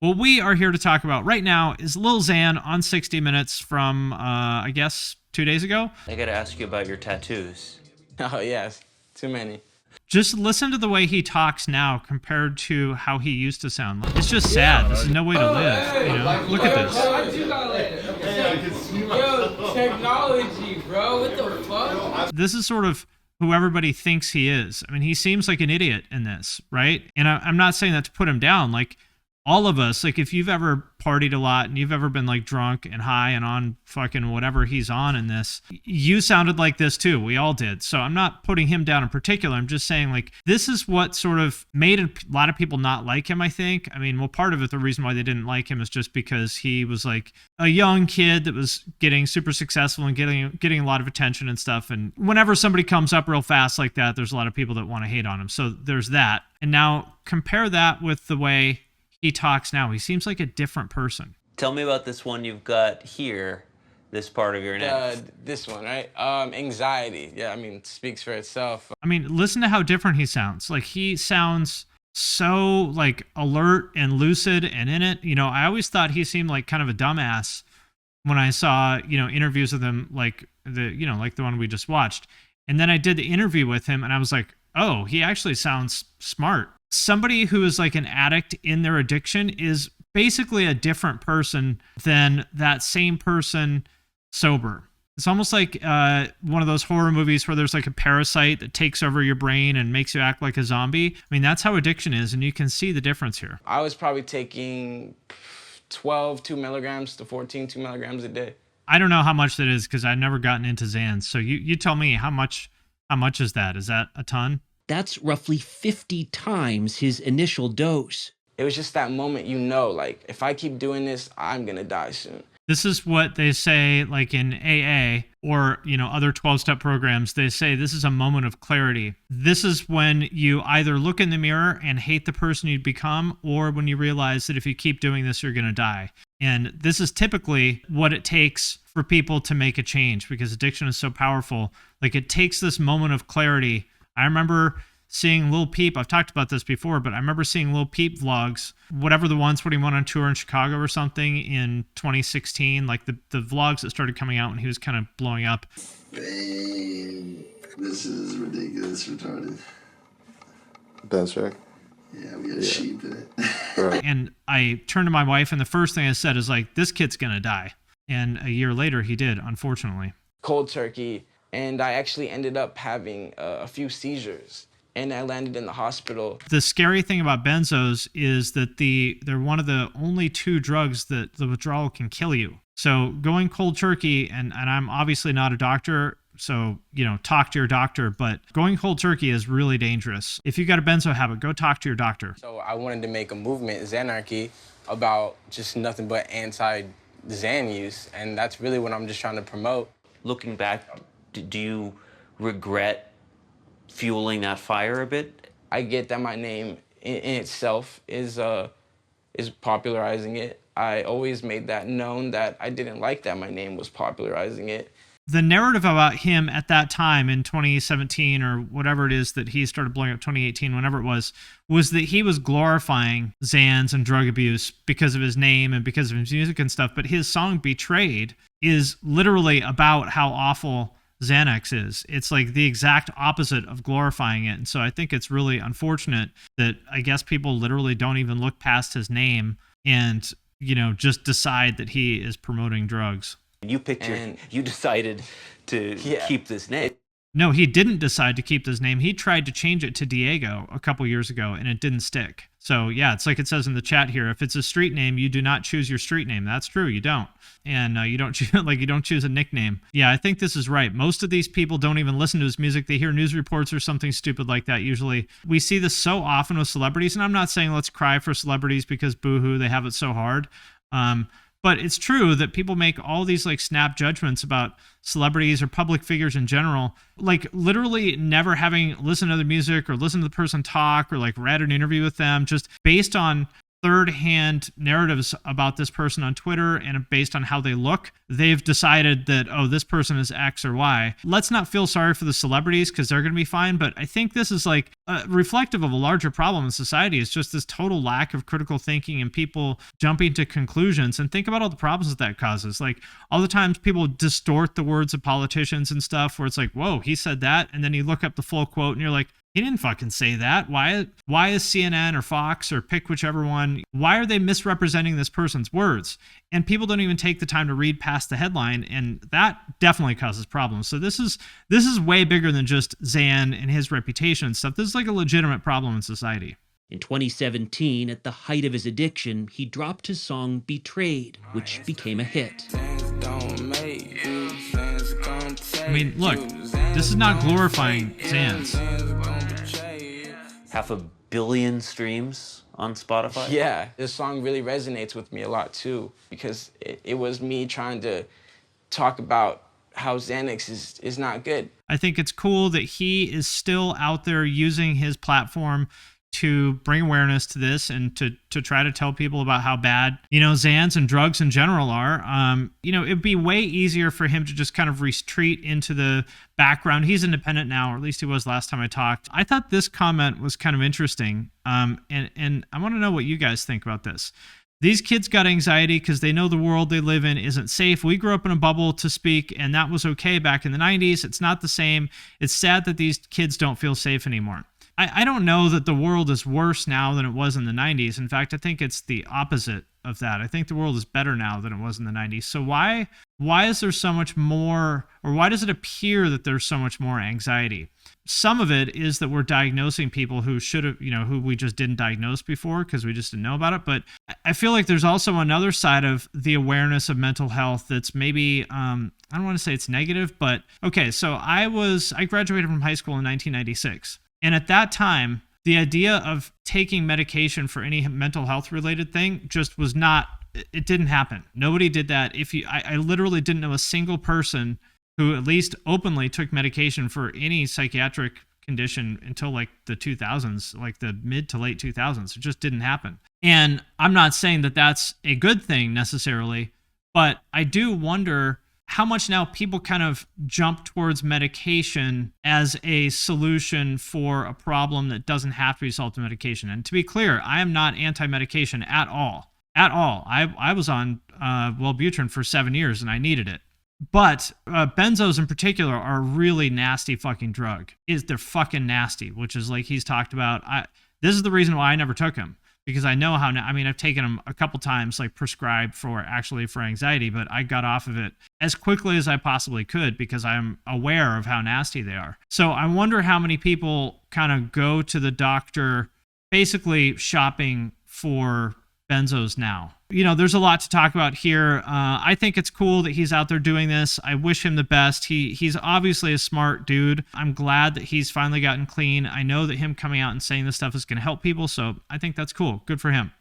What we are here to talk about right now is Lil Xan on 60 Minutes from, I guess, 2 days ago. I gotta ask you about your tattoos. Oh, yes. Too many. Just listen to the way he talks now compared to how he used to sound. It's just sad. This is no way to live. You know, look at this. I do got yo, technology, bro. What the fuck? This is sort of who everybody thinks he is. I mean, he seems like an idiot in this, right? And I'm not saying that to put him down. Like, all of us, like if you've ever partied a lot and you've ever been like drunk and high and on fucking whatever he's on in this, you sounded like this too. We all did. So I'm not putting him down in particular. I'm just saying like this is what sort of made a lot of people not like him, I think. I mean, well, part of it, the reason why they didn't like him is just because he was like a young kid that was getting super successful and getting a lot of attention and stuff. And whenever somebody comes up real fast like that, there's a lot of people that want to hate on him. So there's that. And now compare that with the way he talks now. He seems like a different person. Tell me about this one you've got here, this part of your neck. This one, right? Anxiety. Yeah, I mean, speaks for itself. I mean, listen to how different he sounds. Like, he sounds so, like, alert and lucid and in it. You know, I always thought he seemed like kind of a dumbass when I saw, you know, interviews with him, like like the one we just watched. And then I did the interview with him, and I was like, oh, he actually sounds smart. Somebody who is like an addict in their addiction is basically a different person than that same person sober. It's almost like one of those horror movies where there's like a parasite that takes over your brain and makes you act like a zombie. I mean, that's how addiction is, and you can see the difference here. I was probably taking 12 2 milligrams to 14 2 milligrams a day. I don't know how much that is because I've never gotten into Xans. So you tell me how much is that? Is that a ton? That's roughly 50 times his initial dose. It was just that moment, you know, like, if I keep doing this, I'm going to die soon. This is what they say, like in AA or, you know, other 12-step programs. They say this is a moment of clarity. This is when you either look in the mirror and hate the person you'd become, or when you realize that if you keep doing this, you're going to die. And this is typically what it takes for people to make a change because addiction is so powerful. Like, it takes this moment of clarity. I remember seeing Lil Peep. I've talked about this before, but I remember seeing Lil Peep vlogs, whatever the ones when he went on tour in Chicago or something in 2016, like the vlogs that started coming out when he was kind of blowing up. Man, this is ridiculous, retarded. Benzo. Yeah, we had sheep in it. Right. And I turned to my wife, and the first thing I said is like, this kid's gonna die. And a year later, he did, unfortunately. Cold turkey. And I actually ended up having a few seizures. And I landed in the hospital. The scary thing about benzos is that they're one of the only two drugs that the withdrawal can kill you. So going cold turkey, and I'm obviously not a doctor, so, you know, talk to your doctor, but going cold turkey is really dangerous. If you got a benzo habit, go talk to your doctor. So I wanted to make a movement, Xanarchy, about just nothing but anti-Xan use. And that's really what I'm just trying to promote. Looking back, do you regret fueling that fire a bit? I get that my name in itself is popularizing it. I always made that known that I didn't like that my name was popularizing it. The narrative about him at that time in 2017 or whatever it is that he started blowing up, 2018, whenever it was that he was glorifying Xans and drug abuse because of his name and because of his music and stuff. But his song Betrayed is literally about how awful Xanax is. It's like the exact opposite of glorifying it. And so I think it's really unfortunate that I guess people literally don't even look past his name and, you know, just decide that he is promoting drugs. You decided to keep this name. No, he didn't decide to keep this name. He tried to change it to Diego a couple years ago, and it didn't stick. So yeah, it's like it says in the chat here. If it's a street name, you do not choose your street name. That's true. You don't. And you don't choose a nickname. Yeah, I think this is right. Most of these people don't even listen to his music. They hear news reports or something stupid like that. Usually we see this so often with celebrities, and I'm not saying let's cry for celebrities because boo-hoo, they have it so hard. But it's true that people make all these like snap judgments about celebrities or public figures in general, like literally never having listened to their music or listened to the person talk or like read an interview with them, just based on third-hand narratives about this person on Twitter, and based on how they look, they've decided that, oh, this person is X or Y. Let's not feel sorry for the celebrities because they're going to be fine, but I think this is like reflective of a larger problem in society. It's just this total lack of critical thinking and people jumping to conclusions. And think about all the problems that causes. Like all the times people distort the words of politicians and stuff where it's like, whoa, he said that. And then you look up the full quote and you're like, he didn't fucking say that. Why is CNN or Fox or pick whichever one, why are they misrepresenting this person's words? And people don't even take the time to read past the headline, and that definitely causes problems. So this is way bigger than just Xan and his reputation and stuff. This is like a legitimate problem in society. In 2017, at the height of his addiction, he dropped his song Betrayed, which became a hit. I mean, look, this is not glorifying Xan's. 500 million streams on Spotify? Yeah, this song really resonates with me a lot too, because it was me trying to talk about how Xanax is not good. I think it's cool that he is still out there using his platform to bring awareness to this and to try to tell people about how bad, Xans and drugs in general are. It'd be way easier for him to just kind of retreat into the background. He's independent now, or at least he was last time I talked. I thought this comment was kind of interesting. And I want to know what you guys think about this. These kids got anxiety because they know the world they live in isn't safe. We grew up in a bubble, to speak, and that was okay back in the 90s. It's not the same. It's sad that these kids don't feel safe anymore. I don't know that the world is worse now than it was in the 90s. In fact, I think it's the opposite of that. I think the world is better now than it was in the 90s. So why is there so much more, or why does it appear that there's so much more anxiety? Some of it is that we're diagnosing people who should have, who we just didn't diagnose before because we just didn't know about it. But I feel like there's also another side of the awareness of mental health that's maybe, I don't want to say it's negative, but okay. So I graduated from high school in 1996. And at that time, the idea of taking medication for any mental health related thing just was not, it didn't happen. Nobody did that. I literally didn't know a single person who at least openly took medication for any psychiatric condition until like the 2000s, like the mid to late 2000s. It just didn't happen. And I'm not saying that that's a good thing necessarily, but I do wonder how much now people kind of jump towards medication as a solution for a problem that doesn't have to be solved with medication. And to be clear, I am not anti-medication at all. At all. I was on Wellbutrin for 7 years and I needed it. But benzos in particular are a really nasty fucking drug. They're fucking nasty, which is like he's talked about. This is the reason why I never took him. Because I know I've taken them a couple times, like prescribed for anxiety, but I got off of it as quickly as I possibly could because I'm aware of how nasty they are. So I wonder how many people kind of go to the doctor basically shopping for benzos now. There's a lot to talk about here. I think it's cool that he's out there doing this. I wish him the best. He's obviously a smart dude. I'm glad that he's finally gotten clean. I know that him coming out and saying this stuff is going to help people, so I think that's cool. Good for him.